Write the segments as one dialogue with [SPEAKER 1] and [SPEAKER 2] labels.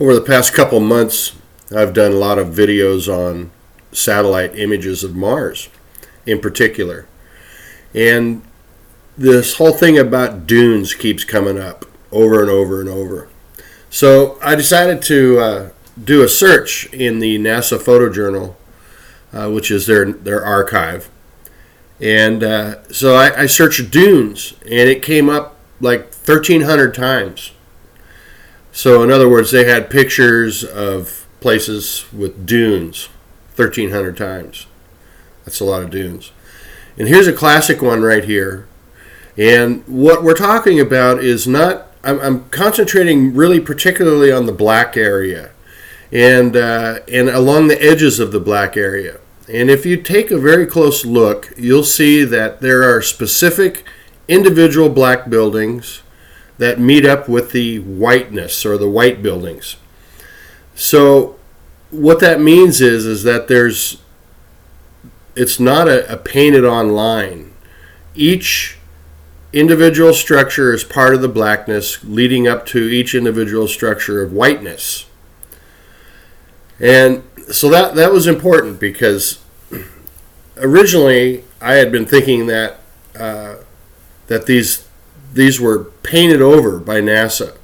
[SPEAKER 1] Over the past couple months, I've done a lot of videos on satellite images of Mars in particular. And this whole thing about dunes keeps coming up over and over and over. So I decided to do a search in the NASA Photojournal, which is their archive. And so I searched dunes, and it came up like 1,300 times. So in other words, they had pictures of places with dunes 1,300 times. That's a lot of dunes. And here's a classic one right here. And what we're talking about is not, I'm concentrating really particularly on the black area and along the edges of the black area. And if you take a very close look, you'll see that there are specific individual black buildings that meet up with the whiteness or the white buildings. So what that means is that it's not a painted on line. Each individual structure is part of the blackness leading up to each individual structure of whiteness. And so that was important because originally I had been thinking that these were painted over by NASA.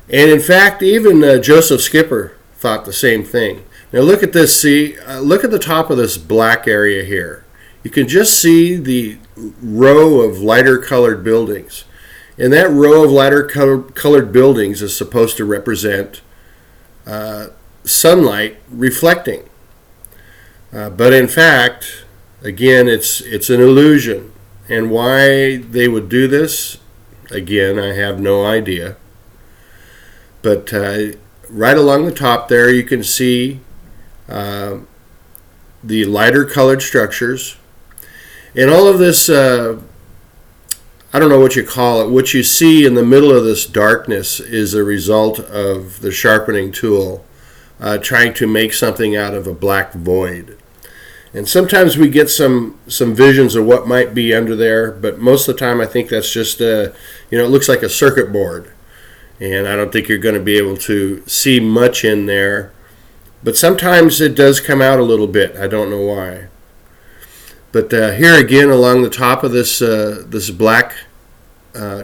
[SPEAKER 1] And in fact, even Joseph Skipper thought the same thing. Now look at this, look at the top of this black area here. You can just see the row of lighter colored buildings. And that row of lighter colored buildings is supposed to represent sunlight reflecting. But in fact, again, it's an illusion. And why they would do this, again, I have no idea. But right along the top there, you can see the lighter colored structures. And all of this, I don't know what you call it, what you see in the middle of this darkness is a result of the sharpening tool trying to make something out of a black void. And sometimes we get some visions of what might be under there, but most of the time I think that's just, it looks like a circuit board. And I don't think you're going to be able to see much in there. But sometimes it does come out a little bit. I don't know why. But here again, along the top of this black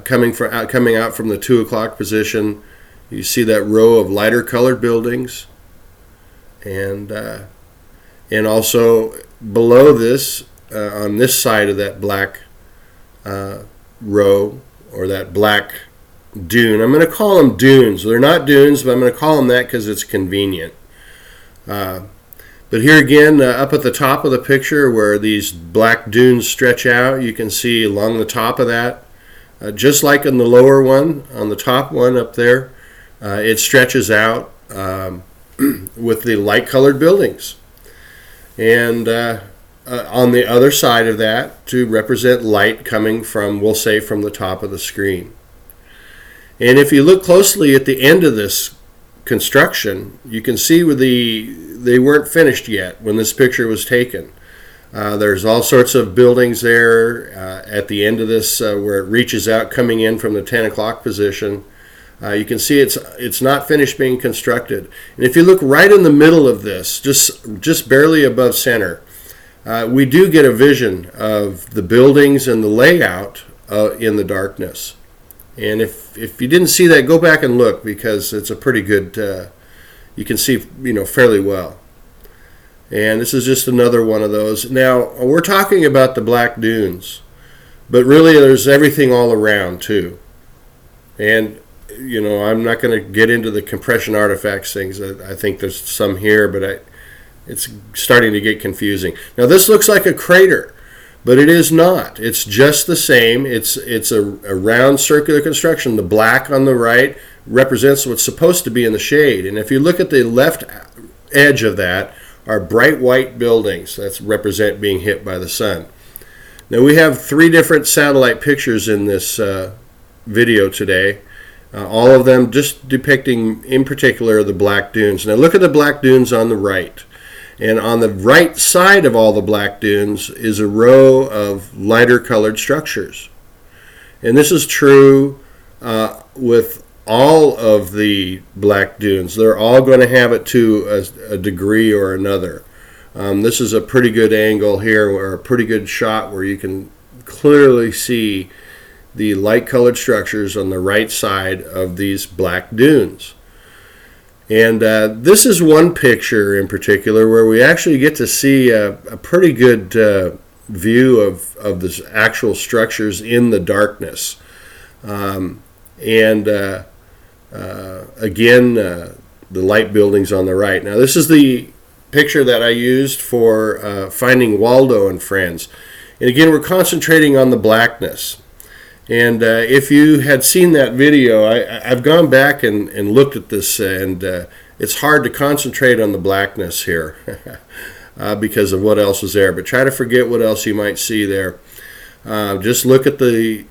[SPEAKER 1] coming out from the 2 o'clock position, you see that row of lighter colored buildings. And also below this, on this side of that black row, or that black dune, I'm going to call them dunes. They're not dunes, but I'm going to call them that because it's convenient. But here again, up at the top of the picture where these black dunes stretch out, you can see along the top of that, just like in the lower one, on the top one up there, it stretches out with the light-colored buildings. And on the other side of that, to represent light coming from, we'll say, from the top of the screen. And if you look closely at the end of this construction, you can see where they weren't finished yet when this picture was taken. There's all sorts of buildings there at the end of this where it reaches out coming in from the 10 o'clock position. You can see it's not finished being constructed. And if you look right in the middle of this, just barely above center, we do get a vision of the buildings and the layout in the darkness. And if you didn't see that, go back and look because it's a pretty good, you can see fairly well. And this is just another one of those. Now, we're talking about the black dunes, but really there's everything all around too. And I'm not going to get into the compression artifacts things. I think there's some here, but it's starting to get confusing. Now this looks like a crater, but it is not. It's just the same. It's a round circular construction. The black on the right represents what's supposed to be in the shade. And if you look at the left edge of that are bright white buildings that represent being hit by the sun. Now we have 3 different satellite pictures in this video today. All of them just depicting, in particular, the black dunes. Now look at the black dunes on the right. And on the right side of all the black dunes is a row of lighter colored structures. And this is true with all of the black dunes. They're all going to have it to a degree or another. This is a pretty good angle here, or a pretty good shot where you can clearly see the light colored structures on the right side of these black dunes. And this is one picture in particular where we actually get to see a pretty good view of the actual structures in the darkness. Again, the light buildings on the right. Now this is the picture that I used for finding Waldo and friends. And again, we're concentrating on the blackness. And if you had seen that video, I've gone back and looked at this, and it's hard to concentrate on the blackness here because of what else is there. But try to forget what else you might see there. Just look at the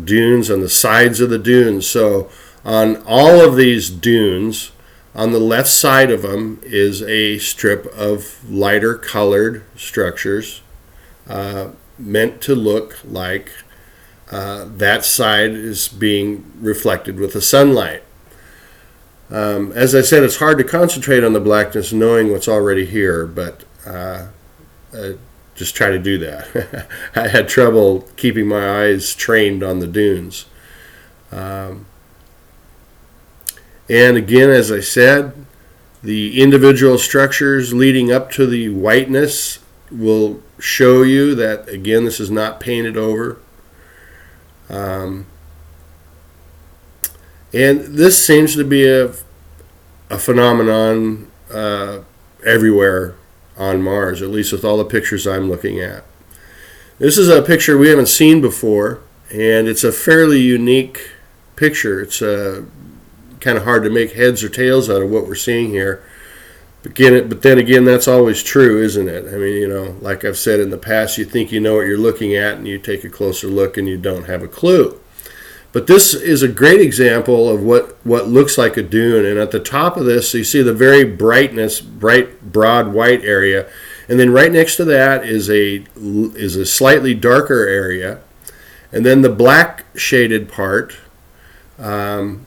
[SPEAKER 1] dunes, on the sides of the dunes. So on all of these dunes, on the left side of them is a strip of lighter colored structures meant to look like that side is being reflected with the sunlight. As I said, it's hard to concentrate on the blackness knowing what's already here, but just try to do that. I had trouble keeping my eyes trained on the dunes. And again, as I said, the individual structures leading up to the whiteness will show you that, again, this is not painted over. And this seems to be a phenomenon everywhere on Mars, at least with all the pictures I'm looking at. This is a picture we haven't seen before, and it's a fairly unique picture. It's kind of hard to make heads or tails out of what we're seeing here. But then again, that's always true, isn't it? I mean, like I've said in the past, you think you know what you're looking at, and you take a closer look and you don't have a clue. But this is a great example of what looks like a dune. And at the top of this, you see the very bright, broad white area. And then right next to that is a slightly darker area. And then the black shaded part. And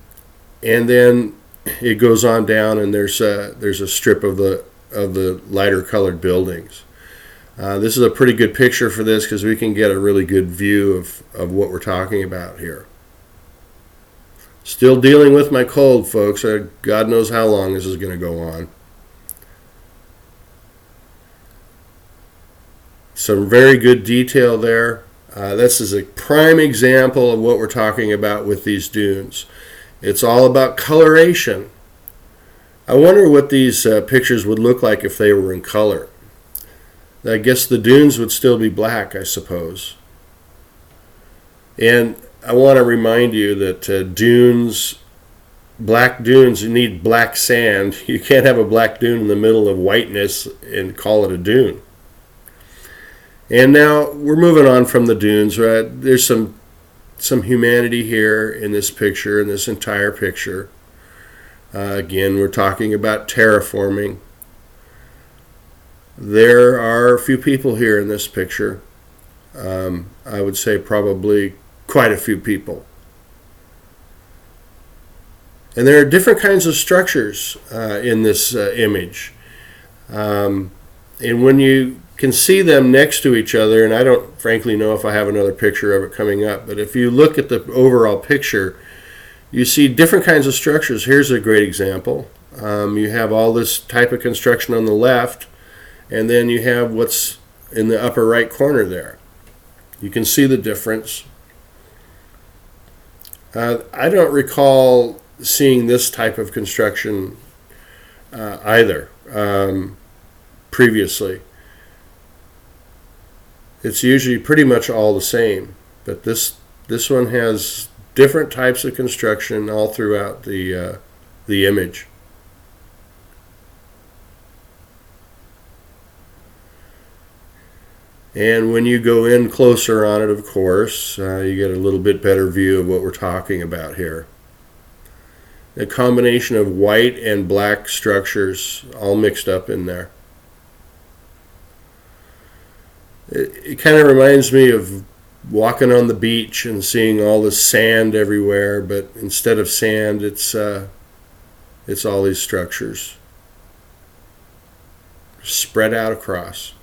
[SPEAKER 1] then it goes on down, and there's a strip of the lighter colored buildings. This is a pretty good picture for this because we can get a really good view of what we're talking about here. Still dealing with my cold, folks. God knows how long this is going to go on. Some very good detail there. This is a prime example of what we're talking about with these dunes. It's all about coloration. I wonder what these pictures would look like if they were in color. I guess the dunes would still be black, I suppose. And I want to remind you that black dunes, you need black sand. You can't have a black dune in the middle of whiteness and call it a dune. And now we're moving on from the dunes, right? There's some humanity here in this picture, in this entire picture. Again, we're talking about terraforming. There are a few people here in this picture. I would say probably quite a few people. And there are different kinds of structures in this image. And when you can see them next to each other, and I don't frankly know if I have another picture of it coming up, but if you look at the overall picture, you see different kinds of structures. Here's a great example. You have all this type of construction on the left, and then you have what's in the upper right corner there. You can see the difference. I don't recall seeing this type of construction either previously. It's usually pretty much all the same, but this one has different types of construction all throughout the image. And when you go in closer on it, of course, you get a little bit better view of what we're talking about here. A combination of white and black structures all mixed up in there. It kind of reminds me of walking on the beach and seeing all the sand everywhere, but instead of sand, it's all these structures spread out across.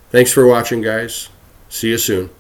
[SPEAKER 1] Thanks for watching, guys. See you soon.